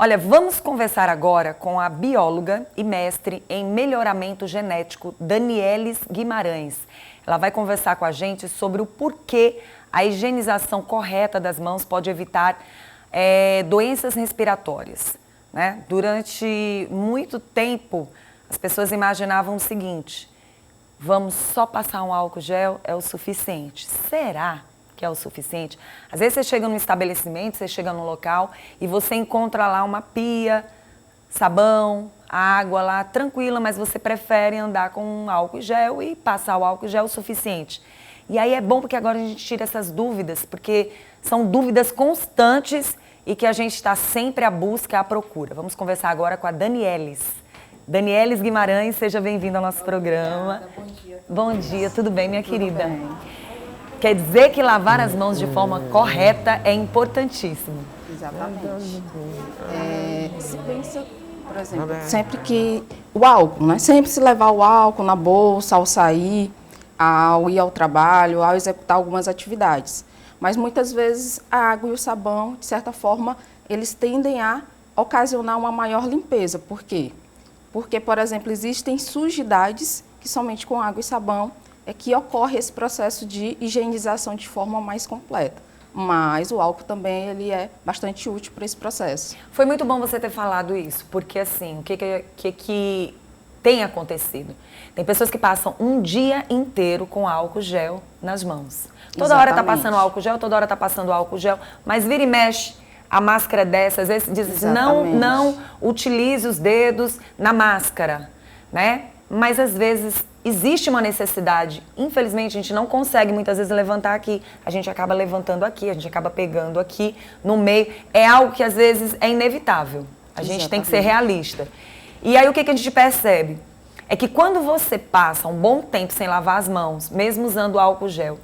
Olha, vamos conversar agora com a bióloga e mestre em melhoramento genético, Danielis Guimarães. Ela vai conversar com a gente sobre o porquê a higienização correta das mãos pode evitar doenças respiratórias, né? Durante muito tempo, as pessoas imaginavam o seguinte: vamos só passar um álcool gel, é o suficiente. Será que é o suficiente? Às vezes você chega num estabelecimento, você chega num local e você encontra lá uma pia, sabão, água lá, tranquila, mas você prefere andar com um álcool gel e passar o álcool gel o suficiente. E aí é bom porque agora a gente tira essas dúvidas, porque são dúvidas constantes e que a gente está sempre à busca, à procura. Vamos conversar agora com a Danielis. Danielis Guimarães, seja bem-vinda ao nosso programa. Bom dia. Bom dia, tudo bem, minha querida? Bem. Quer dizer que lavar as mãos de forma correta é importantíssimo. Exatamente. Se pensa, por exemplo, sempre que o álcool, né? Sempre se levar o álcool na bolsa ao sair, ao ir ao trabalho, ao executar algumas atividades. Mas muitas vezes a água e o sabão, de certa forma, eles tendem a ocasionar uma maior limpeza. Por quê? Porque, por exemplo, existem sujidades que somente com água e sabão é que ocorre esse processo de higienização de forma mais completa. Mas o álcool também ele é bastante útil para esse processo. Foi muito bom você ter falado isso, porque assim, o que tem acontecido? Tem pessoas que passam um dia inteiro com álcool gel nas mãos. Toda hora tá passando álcool gel, toda hora tá passando álcool gel, mas vira e mexe, a máscara é dessa, às vezes diz assim, não utilize os dedos na máscara, né? Mas às vezes existe uma necessidade, infelizmente a gente não consegue muitas vezes levantar aqui, a gente acaba levantando aqui, a gente acaba pegando aqui no meio, é algo que às vezes é inevitável, a gente tem que ser realista. E aí o que a gente percebe? É que quando você passa um bom tempo sem lavar as mãos, mesmo usando álcool gel,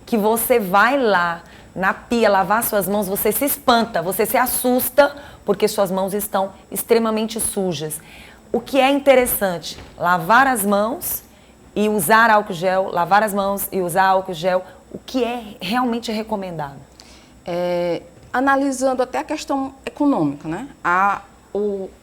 que você vai lá na pia lavar suas mãos, você se espanta, você se assusta porque suas mãos estão extremamente sujas. O que é interessante, lavar as mãos e usar álcool gel, lavar as mãos e usar álcool gel, o que é realmente recomendado? Analisando até a questão econômica, né? A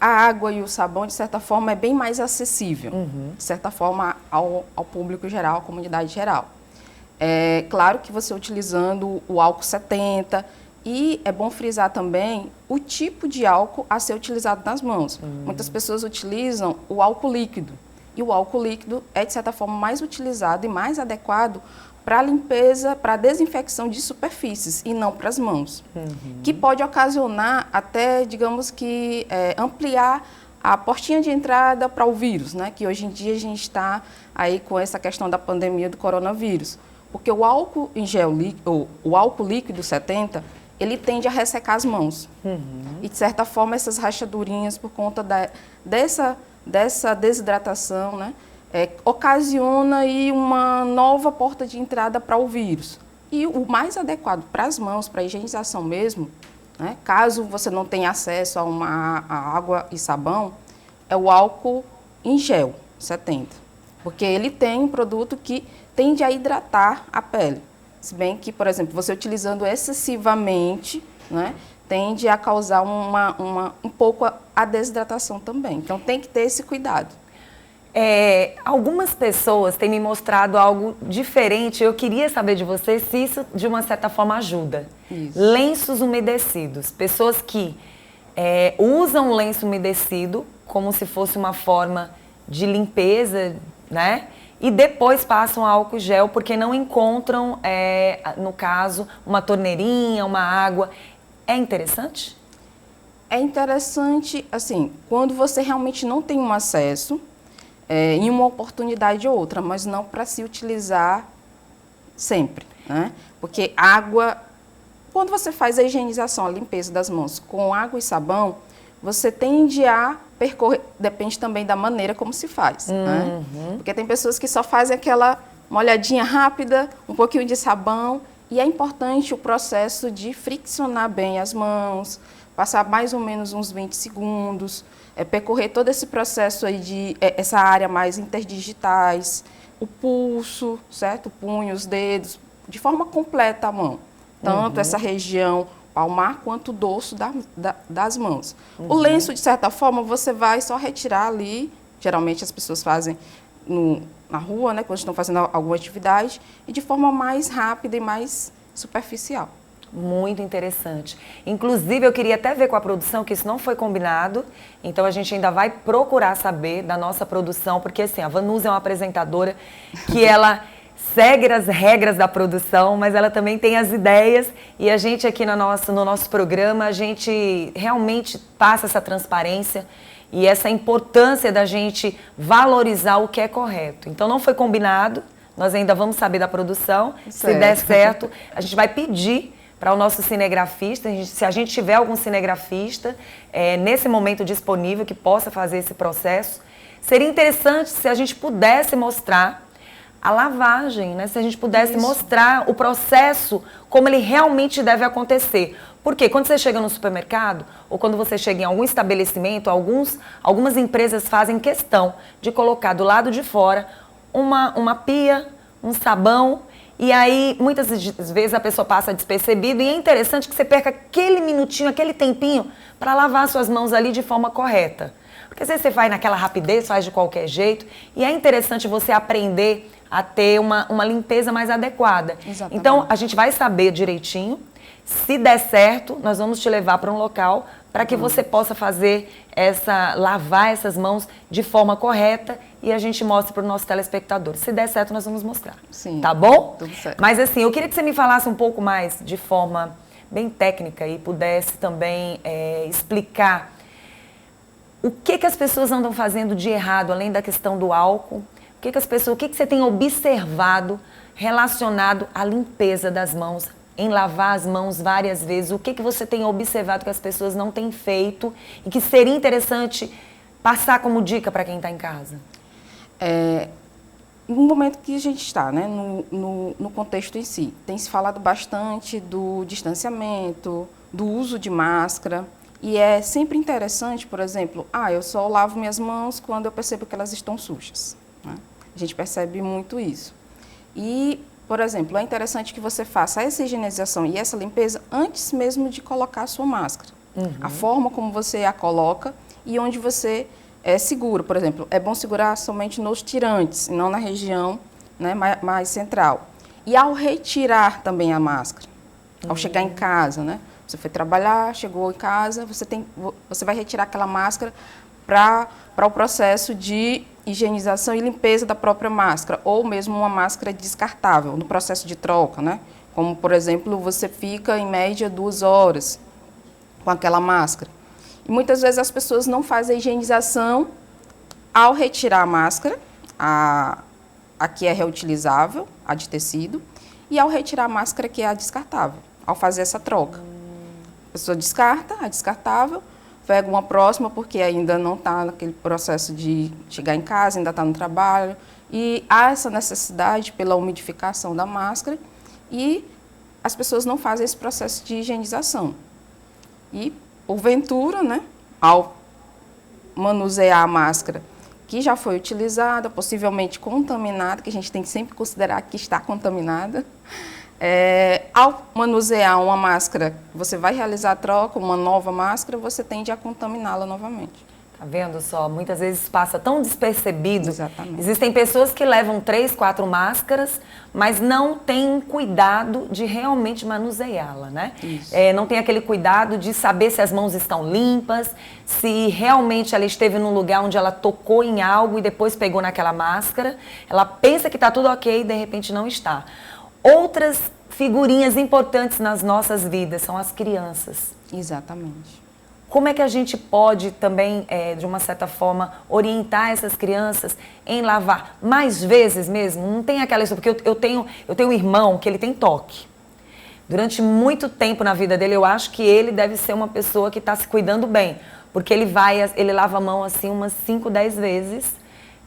água e o sabão, de certa forma, é bem mais acessível, de certa forma, ao público geral, à comunidade geral. É claro que você utilizando o álcool 70, e é bom frisar também o tipo de álcool a ser utilizado nas mãos. Muitas pessoas utilizam o álcool líquido. E o álcool líquido é, de certa forma, mais utilizado e mais adequado para a limpeza, para a desinfecção de superfícies e não para as mãos. Que pode ocasionar até, digamos que, ampliar a portinha de entrada para o vírus, né? Que hoje em dia a gente está aí com essa questão da pandemia do coronavírus. Porque o álcool em gel, o álcool líquido 70, ele tende a ressecar as mãos. E, de certa forma, essas rachadurinhas, por conta dessa desidratação, né, ocasiona aí uma nova porta de entrada para o vírus. E o mais adequado para as mãos, para a higienização mesmo, né, caso você não tenha acesso a água e sabão, é o álcool em gel 70. Porque ele tem um produto que tende a hidratar a pele. Se bem que, por exemplo, você utilizando excessivamente, né, tende a causar um pouco a desidratação também. Então, tem que ter esse cuidado. Algumas pessoas têm me mostrado algo diferente. Eu queria saber de vocês se isso, de uma certa forma, ajuda. Isso. Lenços umedecidos. Pessoas que usam lenço umedecido como se fosse uma forma de limpeza, né? E depois passam álcool gel porque não encontram, no caso, uma torneirinha, uma água. É interessante? É interessante, assim, quando você realmente não tem um acesso, em uma oportunidade ou outra, mas não para se utilizar sempre, né? Porque água, quando você faz a higienização, a limpeza das mãos com água e sabão, você tende a percorrer, depende também da maneira como se faz, né? Porque tem pessoas que só fazem aquela molhadinha rápida, um pouquinho de sabão, e é importante o processo de friccionar bem as mãos, passar mais ou menos uns 20 segundos, percorrer todo esse processo aí de essa área mais interdigitais, o pulso, certo? O punho, os dedos, de forma completa a mão. Tanto essa região palmar quanto o dorso das mãos. O lenço, de certa forma, você vai só retirar ali, geralmente as pessoas fazem na rua, né, quando estão fazendo alguma atividade, e de forma mais rápida e mais superficial. Muito interessante. Inclusive, eu queria até ver com a produção, que isso não foi combinado, então a gente ainda vai procurar saber da nossa produção, porque assim, a Vanusa é uma apresentadora que ela segue as regras da produção, mas ela também tem as ideias, e a gente aqui no nosso programa, a gente realmente passa essa transparência e essa importância da gente valorizar o que é correto. Então não foi combinado, nós ainda vamos saber da produção, se der certo, a gente vai pedir para o nosso cinegrafista, se a gente tiver algum cinegrafista nesse momento disponível que possa fazer esse processo, seria interessante se a gente pudesse mostrar a lavagem, né? Se a gente pudesse mostrar o processo como ele realmente deve acontecer. Porque quando você chega no supermercado ou quando você chega em algum estabelecimento, algumas empresas fazem questão de colocar do lado de fora uma pia, um sabão, e aí muitas vezes a pessoa passa despercebido, e é interessante que você perca aquele minutinho, aquele tempinho para lavar suas mãos ali de forma correta. Porque às vezes você faz naquela rapidez, faz de qualquer jeito, e é interessante você aprender a ter uma limpeza mais adequada. Exatamente. Então, a gente vai saber direitinho. Se der certo, nós vamos te levar para um local para que você possa lavar essas mãos de forma correta e a gente mostre para o nosso telespectador. Se der certo, nós vamos mostrar. Sim, tá bom? Tudo certo. Mas assim, eu queria que você me falasse um pouco mais de forma bem técnica e pudesse também explicar o que as pessoas andam fazendo de errado, além da questão do álcool. O que você tem observado relacionado à limpeza das mãos, em lavar as mãos várias vezes? O que você tem observado que as pessoas não têm feito e que seria interessante passar como dica para quem está em casa? No momento que a gente está, né, no contexto em si, tem se falado bastante do distanciamento, do uso de máscara. E é sempre interessante, por exemplo, eu só lavo minhas mãos quando eu percebo que elas estão sujas, né? A gente percebe muito isso. E, por exemplo, é interessante que você faça essa higienização e essa limpeza antes mesmo de colocar a sua máscara. A forma como você a coloca e onde você segura. Por exemplo, é bom segurar somente nos tirantes, e não na região, né, mais central. E ao retirar também a máscara, ao chegar em casa, né? Você foi trabalhar, chegou em casa, você vai retirar aquela máscara para o processo de higienização e limpeza da própria máscara, ou mesmo uma máscara descartável, no processo de troca, né? Como, por exemplo, você fica em média 2 horas com aquela máscara. E muitas vezes as pessoas não fazem a higienização ao retirar a máscara, a que é reutilizável, a de tecido, e ao retirar a máscara que é a descartável, ao fazer essa troca. A pessoa descarta a descartável, pega uma próxima, porque ainda não está naquele processo de chegar em casa, ainda está no trabalho, e há essa necessidade pela umidificação da máscara, e as pessoas não fazem esse processo de higienização. E, porventura, né, ao manusear a máscara que já foi utilizada, possivelmente contaminada, que a gente tem que sempre considerar que está contaminada, ao manusear uma máscara, você vai realizar a troca, uma nova máscara, você tende a contaminá-la novamente. Tá vendo só? Muitas vezes passa tão despercebido. Exatamente. Existem pessoas que levam 3, 4 máscaras, mas não têm cuidado de realmente manuseá-la, né? Isso. Não tem aquele cuidado de saber se as mãos estão limpas, se realmente ela esteve num lugar onde ela tocou em algo e depois pegou naquela máscara. Ela pensa que está tudo ok e de repente não está. Outras figurinhas importantes nas nossas vidas são as crianças. Exatamente. Como é que a gente pode também, de uma certa forma, orientar essas crianças em lavar mais vezes mesmo? Não tem aquela história, porque eu tenho um irmão que ele tem toque. Durante muito tempo na vida dele, eu acho que ele deve ser uma pessoa que está se cuidando bem, porque ele lava a mão assim umas 5, 10 vezes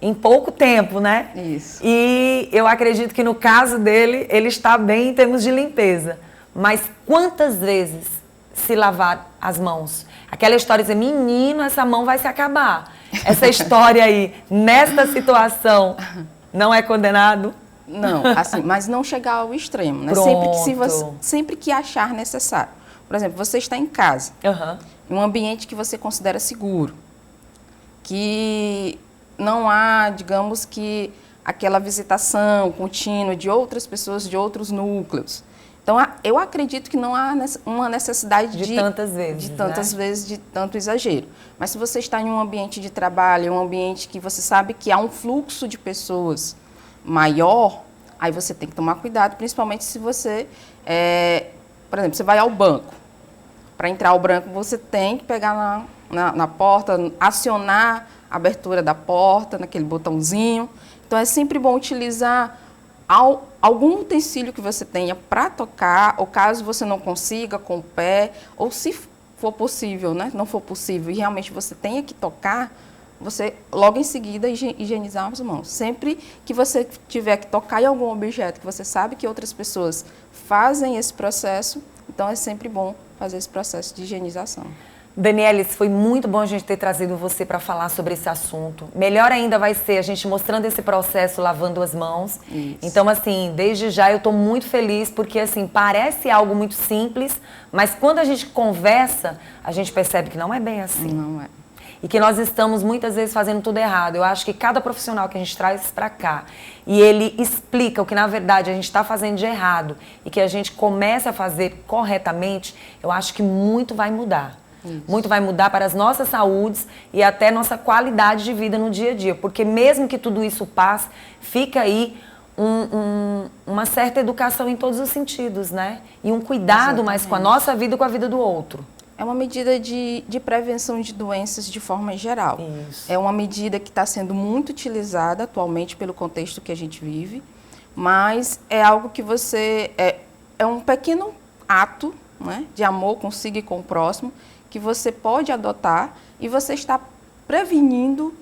em pouco tempo, né? Isso. E eu acredito que no caso dele, ele está bem em termos de limpeza. Mas quantas vezes se lavar as mãos? Aquela história de dizer, menino, essa mão vai se acabar. Essa história aí, nesta situação, não é condenado? Não, assim, mas não chegar ao extremo, né? Sempre que achar necessário. Por exemplo, você está em casa, Aham. em um ambiente que você considera seguro, que não há, digamos que, aquela visitação contínua de outras pessoas de outros núcleos. Então, eu acredito que não há uma necessidade De tantas vezes, de tantas né? vezes, de tanto exagero. Mas se você está em um ambiente de trabalho, um ambiente que você sabe que há um fluxo de pessoas maior, aí você tem que tomar cuidado, principalmente se você, por exemplo, você vai ao banco. Para entrar ao banco, você tem que pegar na porta, acionar a abertura da porta, naquele botãozinho. Então, é sempre bom utilizar algum utensílio que você tenha para tocar, ou caso você não consiga com o pé, ou se for possível, né? Não for possível e realmente você tenha que tocar, você logo em seguida higienizar as mãos. Sempre que você tiver que tocar em algum objeto que você sabe que outras pessoas fazem esse processo, então é sempre bom fazer esse processo de higienização. Danielis, foi muito bom a gente ter trazido você para falar sobre esse assunto. Melhor ainda vai ser a gente mostrando esse processo lavando as mãos. Isso. Então, assim, desde já eu estou muito feliz porque, assim, parece algo muito simples, mas quando a gente conversa, a gente percebe que não é bem assim. Não é. E que nós estamos muitas vezes fazendo tudo errado. Eu acho que cada profissional que a gente traz para cá e ele explica o que na verdade a gente está fazendo de errado e que a gente comece a fazer corretamente, eu acho que muito vai mudar. Isso. Muito vai mudar para as nossas saúdes e até nossa qualidade de vida no dia a dia. Porque mesmo que tudo isso passe, fica aí uma certa educação em todos os sentidos, né? E um cuidado mais com a nossa vida e com a vida do outro. É uma medida de prevenção de doenças de forma geral. Isso. É uma medida que está sendo muito utilizada atualmente pelo contexto que a gente vive, mas é algo que você... É um pequeno ato, né, de amor consigo e com o próximo, que você pode adotar e você está prevenindo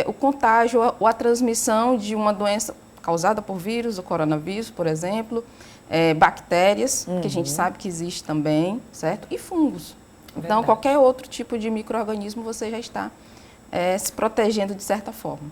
o contágio ou a transmissão de uma doença causada por vírus, o coronavírus, por exemplo, bactérias, que a gente sabe que existe também, certo? E fungos. Então, qualquer outro tipo de micro-organismo você já está se protegendo de certa forma.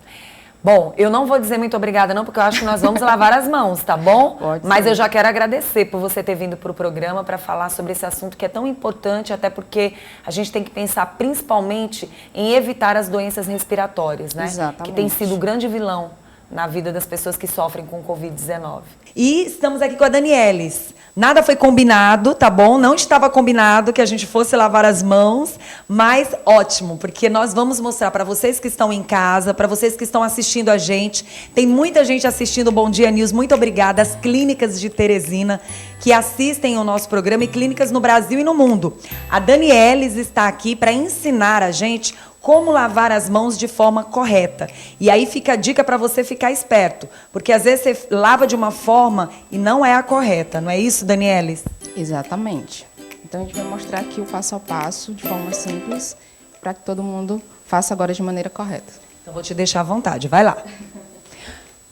Bom, eu não vou dizer muito obrigada não, porque eu acho que nós vamos lavar as mãos, tá bom? Pode Mas ser. eu já quero agradecer por você ter vindo para o programa para falar sobre esse assunto que é tão importante, até porque a gente tem que pensar principalmente em evitar as doenças respiratórias, né? Exatamente. Que tem sido o grande vilão na vida das pessoas que sofrem com Covid-19. E estamos aqui com a Danielis. Nada foi combinado, tá bom? Não estava combinado que a gente fosse lavar as mãos, mas ótimo, porque nós vamos mostrar para vocês que estão em casa, para vocês que estão assistindo a gente. Tem muita gente assistindo o Bom Dia News. Muito obrigada às clínicas de Teresina que assistem o nosso programa e clínicas no Brasil e no mundo. A Danielis está aqui para ensinar a gente como lavar as mãos de forma correta. E aí fica a dica para você ficar esperto, porque às vezes você lava de uma forma e não é a correta, não é isso, Danielis? Exatamente. Então, a gente vai mostrar aqui o passo a passo, de forma simples, para que todo mundo faça agora de maneira correta. Então, vou te deixar à vontade, vai lá.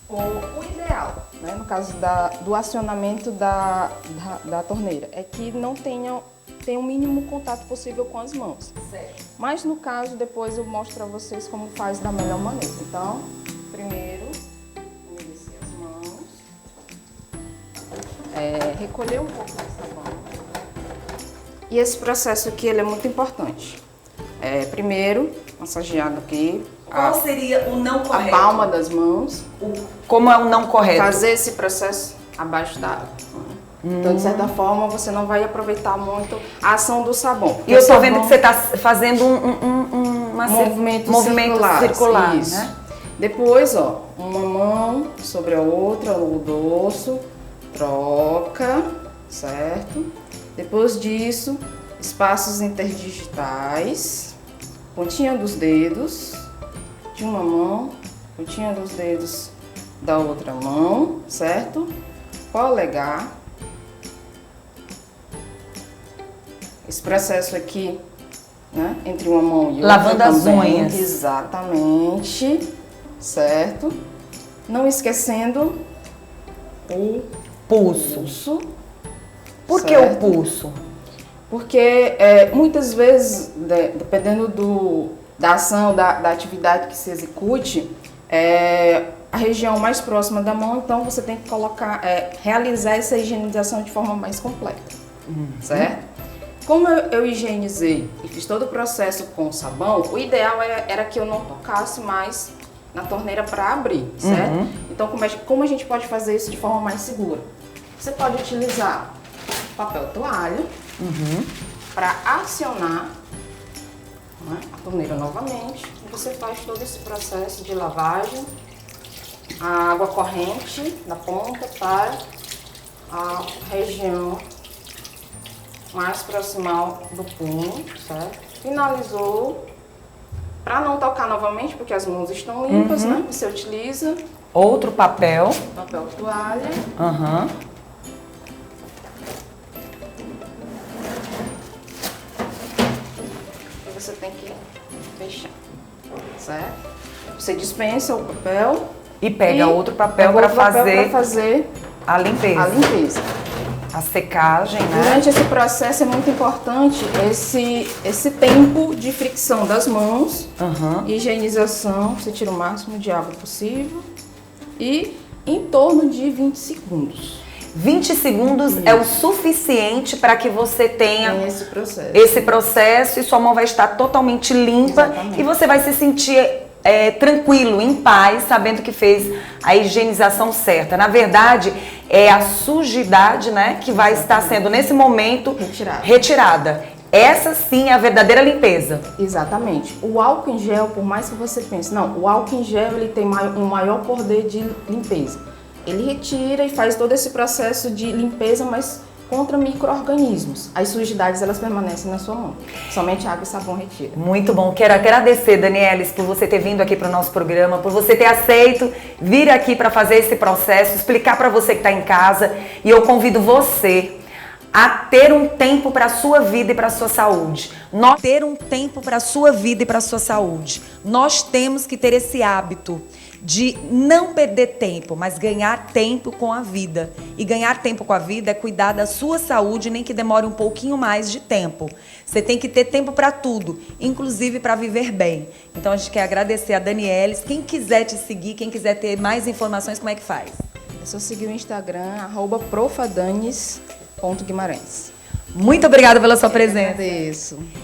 O ideal, né, no caso do acionamento da torneira, é que não tenha o mínimo contato possível com as mãos. Certo. Mas, no caso, depois eu mostro para vocês como faz da melhor maneira. Então, primeiro, umedecer as mãos, recolher um pouco do sabão. E esse processo aqui, ele é muito importante. Primeiro, massageado aqui. Qual seria o não A correto? palma das mãos. Como é o não correto? Fazer esse processo abaixo da água. Então, de certa forma, você não vai aproveitar muito a ação do sabão. E eu estou vendo que você está fazendo um movimento circular, isso. né? Depois, ó, uma mão sobre a outra, o dorso, troca, certo? Depois disso, espaços interdigitais, pontinha dos dedos de uma mão, pontinha dos dedos da outra mão, certo? Polegar. Esse processo aqui, né, entre uma mão e outra. Lavando as também, unhas. Exatamente, certo? Não esquecendo o pulso. Por que o certo? pulso? Porque muitas vezes, dependendo da ação, da atividade que se execute, a região mais próxima da mão, então você tem que realizar essa higienização de forma mais completa, certo? Como eu higienizei e fiz todo o processo com sabão, o ideal era que eu não tocasse mais na torneira para abrir, certo? Então, como a gente pode fazer isso de forma mais segura? Você pode utilizar papel toalha para acionar, né, a torneira novamente. E você faz todo esse processo de lavagem, a água corrente da ponta para a região mais proximal do punho, certo? Finalizou. Para não tocar novamente, porque as mãos estão limpas, né? Você utiliza Outro papel. papel toalha. E você tem que fechar, certo? Você dispensa o papel. E pega outro papel para fazer a limpeza. a limpeza. A secagem, né? Durante esse processo é muito importante esse tempo de fricção das mãos, higienização, você tira o máximo de água possível e em torno de 20 segundos. 20 segundos é o suficiente para que você tenha Tem esse processo e sua mão vai estar totalmente limpa. Exatamente. E você vai se sentir tranquilo, em paz, sabendo que fez a higienização certa. Na verdade, é a sujidade, né, que vai estar sendo, nesse momento, retirada. Essa sim é a verdadeira limpeza. Exatamente. O álcool em gel, por mais que você pense, não, o álcool em gel ele tem um maior poder de limpeza. Ele retira e faz todo esse processo de limpeza, mas contra micro-organismos. As sujidades, elas permanecem na sua mão. Somente água e sabão retira. Muito bom. Quero agradecer, Danielis, por você ter vindo aqui para o nosso programa, por você ter aceito vir aqui para fazer esse processo, explicar para você que está em casa. E eu convido você a ter um tempo para a sua vida e para a sua saúde. Ter um tempo para a sua vida e para a sua saúde. Nós temos que ter esse hábito de não perder tempo, mas ganhar tempo com a vida. E ganhar tempo com a vida é cuidar da sua saúde, nem que demore um pouquinho mais de tempo. Você tem que ter tempo para tudo, inclusive para viver bem. Então a gente quer agradecer a Danielis. Quem quiser te seguir, quem quiser ter mais informações, como é que faz? É só seguir o Instagram, @profadanis.guimarães. Muito obrigada pela sua presença. Agradeço.